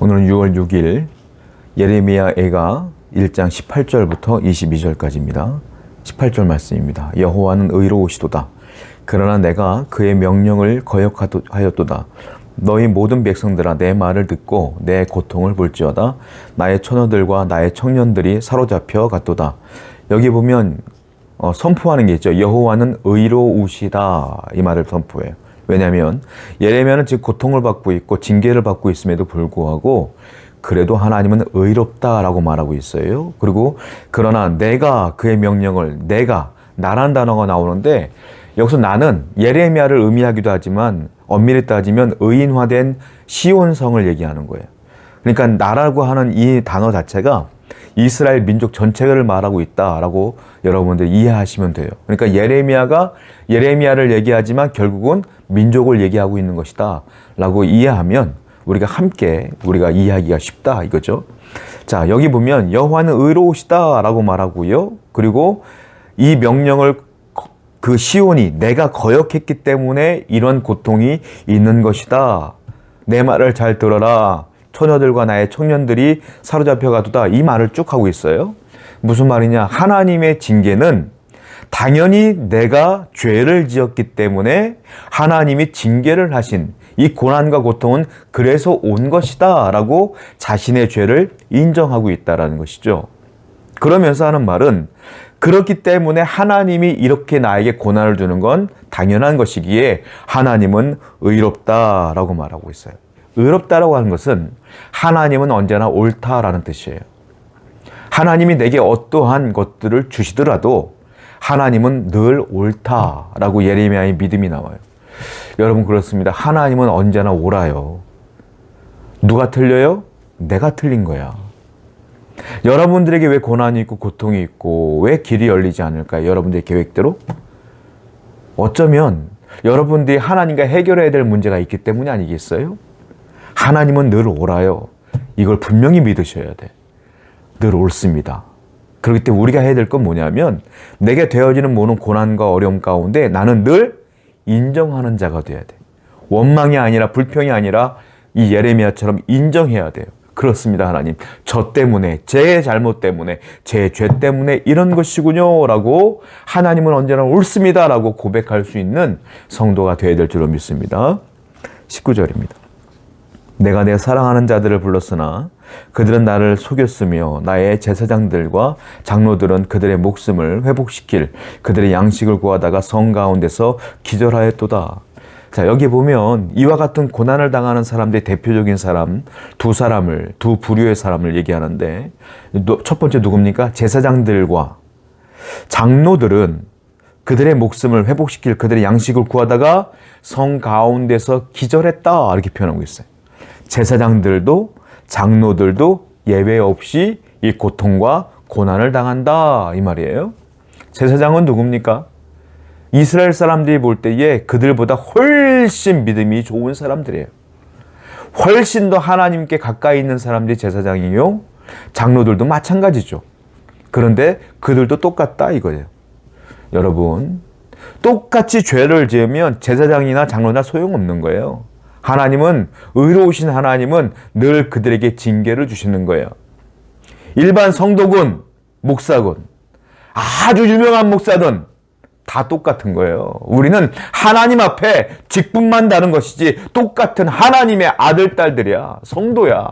오늘은 6월 6일 예레미야애가 1장 18절부터 22절까지입니다. 18절 말씀입니다. 여호와는 의로우시도다. 그러나 내가 그의 명령을 거역하였도다. 너희 모든 백성들아 내 말을 듣고 내 고통을 볼지어다. 나의 처녀들과 나의 청년들이 사로잡혀 갔도다. 여기 보면 선포하는 게 있죠. 여호와는 의로우시다. 이 말을 선포해요. 왜냐하면 예레미야는 지금 고통을 받고 있고 징계를 받고 있음에도 불구하고 그래도 하나님은 의롭다라고 말하고 있어요. 그리고 그러나 내가 그의 명령을 나란 단어가 나오는데 여기서 나는 예레미야를 의미하기도 하지만 엄밀히 따지면 의인화된 시온성을 얘기하는 거예요. 그러니까 나라고 하는 이 단어 자체가 이스라엘 민족 전체를 말하고 있다라고 여러분들 이해하시면 돼요. 그러니까 예레미야가 예레미야를 얘기하지만 결국은 민족을 얘기하고 있는 것이다 라고 이해하면 우리가 이해하기가 쉽다 이거죠. 자, 여기 보면 여호와는 의로우시다 라고 말하고요. 그리고 이 명령을 그 시온이 내가 거역했기 때문에 이런 고통이 있는 것이다. 내 말을 잘 들어라. 처녀들과 나의 청년들이 사로잡혀 가도다. 이 말을 쭉 하고 있어요. 무슨 말이냐? 하나님의 징계는 당연히 내가 죄를 지었기 때문에 하나님이 징계를 하신 이 고난과 고통은 그래서 온 것이다 라고 자신의 죄를 인정하고 있다는 것이죠. 그러면서 하는 말은 그렇기 때문에 하나님이 이렇게 나에게 고난을 주는 건 당연한 것이기에 하나님은 의롭다라고 말하고 있어요. 의롭다라고 하는 것은 하나님은 언제나 옳다라는 뜻이에요. 하나님이 내게 어떠한 것들을 주시더라도 하나님은 늘 옳다라고 예레미야의 믿음이 나와요. 여러분 그렇습니다. 하나님은 언제나 옳아요. 누가 틀려요? 내가 틀린 거야. 여러분들에게 왜 고난이 있고 고통이 있고 왜 길이 열리지 않을까요? 여러분들의 계획대로? 어쩌면 여러분들이 하나님과 해결해야 될 문제가 있기 때문이 아니겠어요? 하나님은 늘 옳아요. 이걸 분명히 믿으셔야 돼. 늘 옳습니다. 그렇기 때문에 우리가 해야 될 건 뭐냐면 내게 되어지는 모든 고난과 어려움 가운데 나는 늘 인정하는 자가 돼야 돼. 원망이 아니라 불평이 아니라 이 예레미야처럼 인정해야 돼요. 그렇습니다. 하나님. 저 때문에 제 잘못 때문에 제 죄 때문에 이런 것이군요 라고 하나님은 언제나 옳습니다 라고 고백할 수 있는 성도가 되어야 될 줄로 믿습니다. 19절입니다. 내가 내 사랑하는 자들을 불렀으나 그들은 나를 속였으며 나의 제사장들과 장로들은 그들의 목숨을 회복시킬 그들의 양식을 구하다가 성 가운데서 기절하였도다. 자, 여기 보면 이와 같은 고난을 당하는 사람들의 대표적인 사람 두 부류의 사람을 얘기하는데 첫 번째 누굽니까? 제사장들과 장로들은 그들의 목숨을 회복시킬 그들의 양식을 구하다가 성 가운데서 기절했다 이렇게 표현하고 있어요. 제사장들도 장로들도 예외 없이 이 고통과 고난을 당한다 이 말이에요. 제사장은 누굽니까? 이스라엘 사람들이 볼 때에 그들보다 훨씬 믿음이 좋은 사람들이에요. 훨씬 더 하나님께 가까이 있는 사람들이 제사장이요. 장로들도 마찬가지죠. 그런데 그들도 똑같다 이거예요. 여러분, 똑같이 죄를 지으면 제사장이나 장로나 소용없는 거예요. 하나님은 의로우신 하나님은 늘 그들에게 징계를 주시는 거예요. 일반 성도군, 목사군, 아주 유명한 목사든 다 똑같은 거예요. 우리는 하나님 앞에 직분만 다른 것이지 똑같은 하나님의 아들, 딸들이야. 성도야.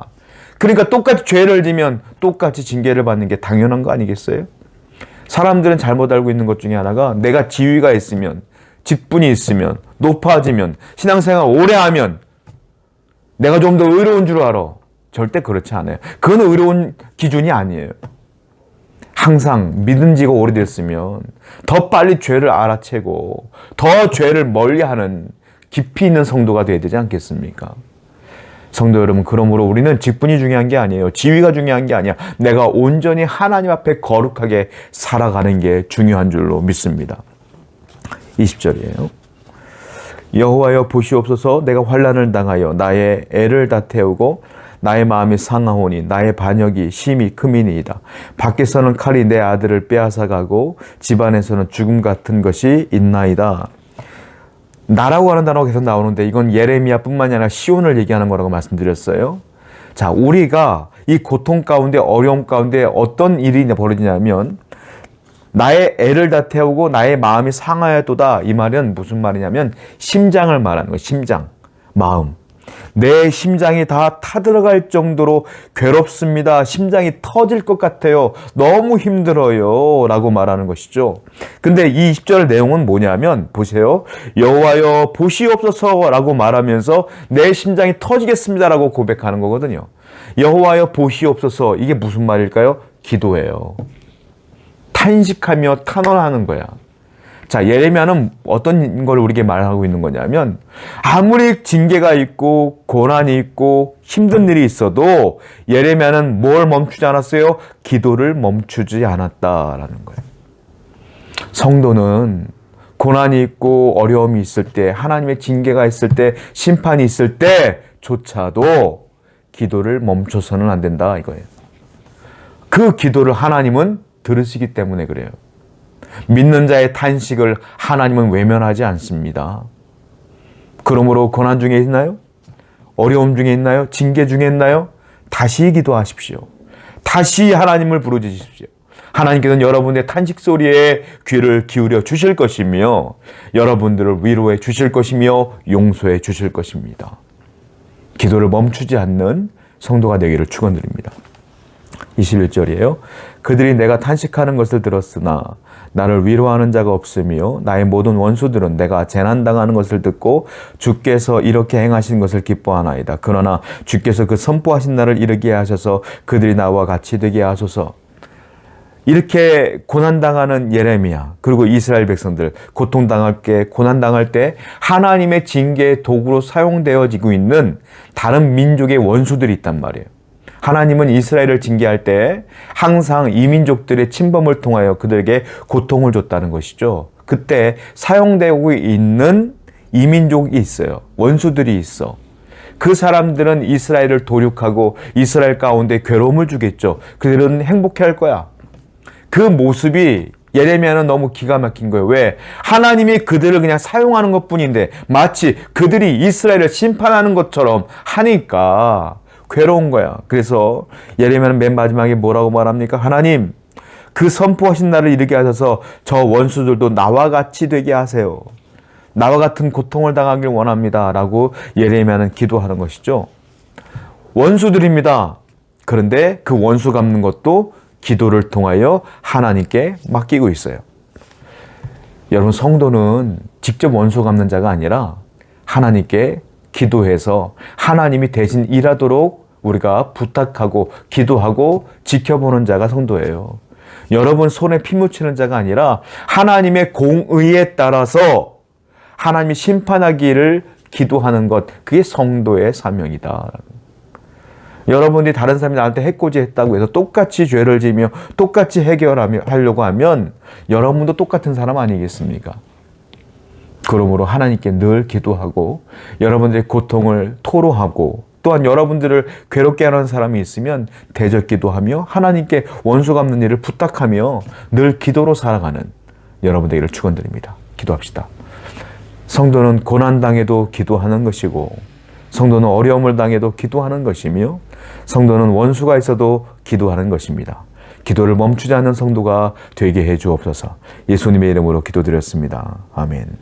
그러니까 똑같이 죄를 지면 똑같이 징계를 받는 게 당연한 거 아니겠어요? 사람들은 잘못 알고 있는 것 중에 하나가 내가 지위가 있으면 직분이 있으면 높아지면 신앙생활 오래 하면 내가 좀 더 의로운 줄 알아. 절대 그렇지 않아요. 그건 의로운 기준이 아니에요. 항상 믿은 지가 오래됐으면 더 빨리 죄를 알아채고 더 죄를 멀리하는 깊이 있는 성도가 되어야 되지 않겠습니까? 성도 여러분, 그러므로 우리는 직분이 중요한 게 아니에요. 지위가 중요한 게 아니야. 내가 온전히 하나님 앞에 거룩하게 살아가는 게 중요한 줄로 믿습니다. 20절이에요. 여호와여 보시옵소서. 내가 환난을 당하여 나의 애를 다 태우고 나의 마음이 상하오니 나의 반역이 심히 크미니이다. 밖에서는 칼이 내 아들을 빼앗아가고 집안에서는 죽음 같은 것이 있나이다. 나라고 하는 단어가 계속 나오는데 이건 예레미야뿐만이 아니라 시온을 얘기하는 거라고 말씀드렸어요. 자, 우리가 이 고통 가운데, 어려움 가운데 어떤 일이 벌어지냐면, 나의 애를 다 태우고 나의 마음이 상하여도다. 이 말은 무슨 말이냐면 심장을 말하는 거예요. 심장, 마음. 내 심장이 다 타들어갈 정도로 괴롭습니다. 심장이 터질 것 같아요. 너무 힘들어요. 라고 말하는 것이죠. 근데 이 10절 내용은 뭐냐면 보세요. 여호와여 보시옵소서 라고 말하면서 내 심장이 터지겠습니다. 라고 고백하는 거거든요. 여호와여 보시옵소서, 이게 무슨 말일까요? 기도예요. 탄식하며 탄원하는 거야. 자, 예레미야는 어떤 걸 우리에게 말하고 있는 거냐면 아무리 징계가 있고 고난이 있고 힘든 일이 있어도 예레미야는 뭘 멈추지 않았어요? 기도를 멈추지 않았다라는 거예요. 성도는 고난이 있고 어려움이 있을 때, 하나님의 징계가 있을 때, 심판이 있을 때조차도 기도를 멈춰서는 안 된다 이거예요. 그 기도를 하나님은 들으시기 때문에 그래요. 믿는 자의 탄식을 하나님은 외면하지 않습니다. 그러므로 고난 중에 있나요? 어려움 중에 있나요? 징계 중에 있나요? 다시 기도하십시오. 다시 하나님을 부르짖으십시오. 하나님께서는 여러분의 탄식 소리에 귀를 기울여 주실 것이며 여러분들을 위로해 주실 것이며 용서해 주실 것입니다. 기도를 멈추지 않는 성도가 되기를 축원드립니다. 21절이에요. 그들이 내가 탄식하는 것을 들었으나 나를 위로하는 자가 없으며 나의 모든 원수들은 내가 재난당하는 것을 듣고 주께서 이렇게 행하신 것을 기뻐하나이다. 그러나 주께서 그 선포하신 날을 이르게 하셔서 그들이 나와 같이 되게 하소서. 이렇게 고난당하는 예레미야, 그리고 이스라엘 백성들, 고통당할 때, 고난당할 때 하나님의 징계의 도구로 사용되어지고 있는 다른 민족의 원수들이 있단 말이에요. 하나님은 이스라엘을 징계할 때 항상 이 민족들의 침범을 통하여 그들에게 고통을 줬다는 것이죠. 그때 사용되고 있는 이민족이 있어요. 원수들이 있어. 그 사람들은 이스라엘을 도륙하고 이스라엘 가운데 괴로움을 주겠죠. 그들은 행복해할 거야. 그 모습이 예레미야는 너무 기가 막힌 거예요. 왜? 하나님이 그들을 그냥 사용하는 것뿐인데 마치 그들이 이스라엘을 심판하는 것처럼 하니까 괴로운 거야. 그래서 예레미야는 맨 마지막에 뭐라고 말합니까? 하나님, 그 선포하신 날을 이르게 하셔서 저 원수들도 나와 같이 되게 하세요. 나와 같은 고통을 당하길 원합니다. 라고 예레미야는 기도하는 것이죠. 원수들입니다. 그런데 그 원수 갚는 것도 기도를 통하여 하나님께 맡기고 있어요. 여러분, 성도는 직접 원수 갚는 자가 아니라 하나님께 기도해서 하나님이 대신 일하도록 우리가 부탁하고 기도하고 지켜보는 자가 성도예요. 여러분 손에 피 묻히는 자가 아니라 하나님의 공의에 따라서 하나님이 심판하기를 기도하는 것, 그게 성도의 사명이다. 여러분이 다른 사람이 나한테 해코지 했다고 해서 똑같이 죄를 지며 똑같이 해결하려고 하면 여러분도 똑같은 사람 아니겠습니까? 그러므로 하나님께 늘 기도하고 여러분들의 고통을 토로하고 또한 여러분들을 괴롭게 하는 사람이 있으면 대적 기도하며 하나님께 원수 갚는 일을 부탁하며 늘 기도로 살아가는 여러분 되기를 축원드립니다. 기도합시다. 성도는 고난당해도 기도하는 것이고 성도는 어려움을 당해도 기도하는 것이며 성도는 원수가 있어도 기도하는 것입니다. 기도를 멈추지 않는 성도가 되게 해 주옵소서. 예수님의 이름으로 기도드렸습니다. 아멘.